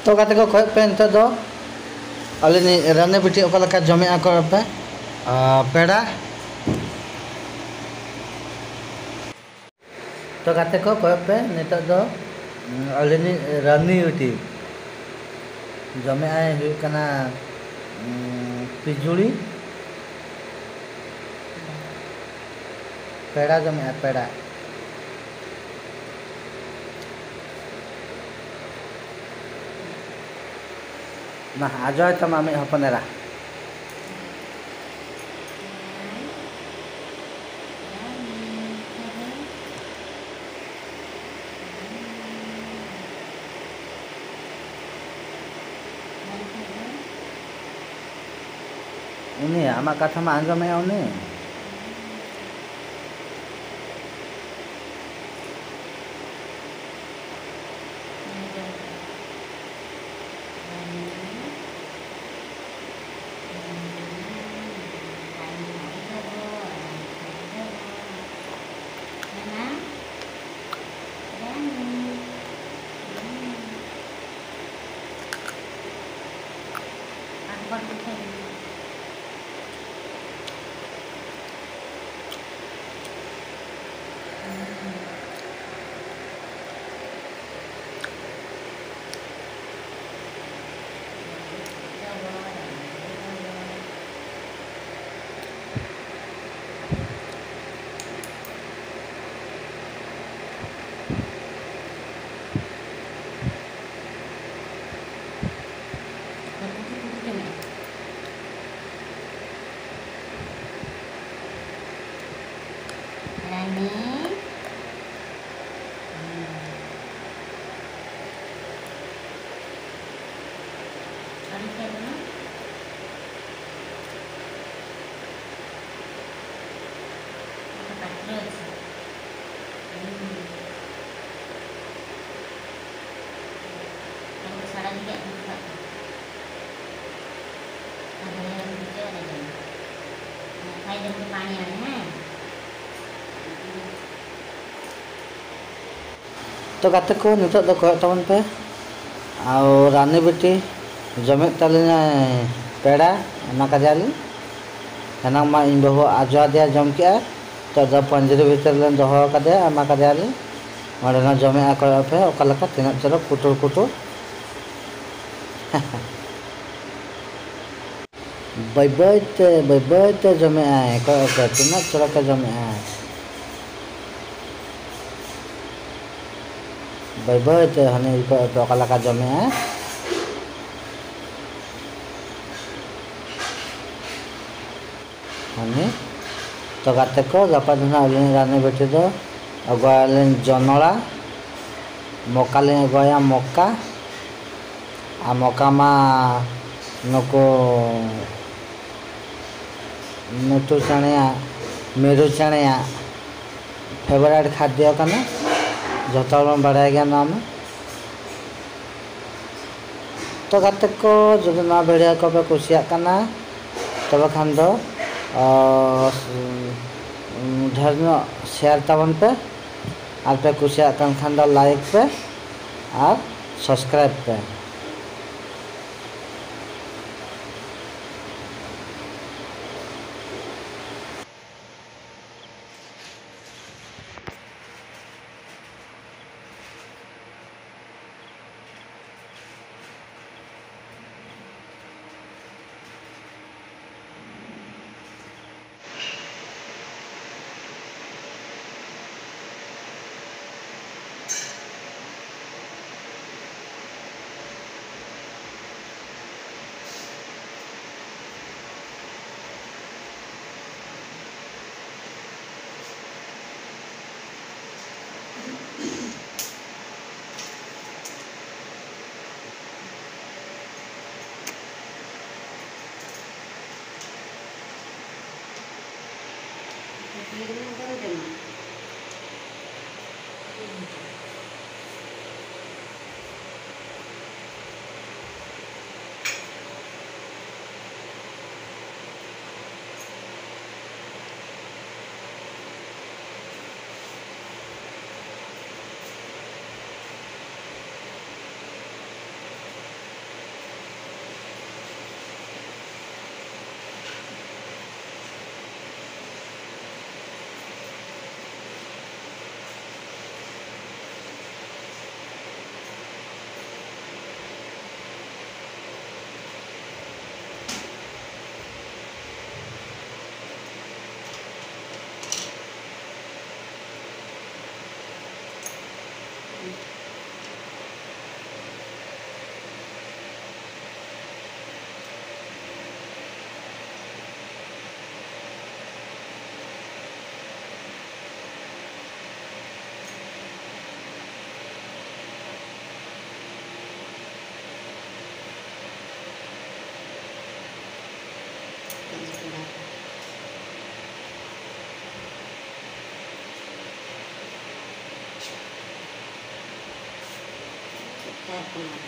तो गाते को खय पे नित दो अले नि राने बिटी ओका लेका जमे आको पे पेड़ा तो गाते को खय पे नित दो अले नि रानी बिटी जमे आए हुई कना पिजुड़ी पेड़ा जमे पेड़ा ना आज तो मामी हपनेरा उन्हें आमा कथा में आंजो में उन्हें तो गाते को नित दो खय तबन पे आ रानी बेटी जमे तालिना पेड़ा एमा काजाली एना मा इन बहु आजवा दिया जम के तो द पंजरे भीतर ले दोहो कदे एमा काजाली मडना जमे आ को पे ओकालका तिना चलो कुटुर कुटुर बाय बाय ते जमे आ को तिना चलो के जमे आ बाय ते हने को ओकालका जमे आ हने तो गाते को गपा धना रानी बेटी दो अगवालेन जनला मकाले गया मक्का आ मक्का मा नको नटू चणिया मेरू चणिया फेवरेट खाद्य कना जो बढ़ाया गया नाम तो गाते को जो ना भिडियो को पे कुसिया कना तब खान दो ढेर शेयर तबन पे और पे कुसिया खान दो लाइक पे और सब्सक्राइब पे ᱦᱮᱸ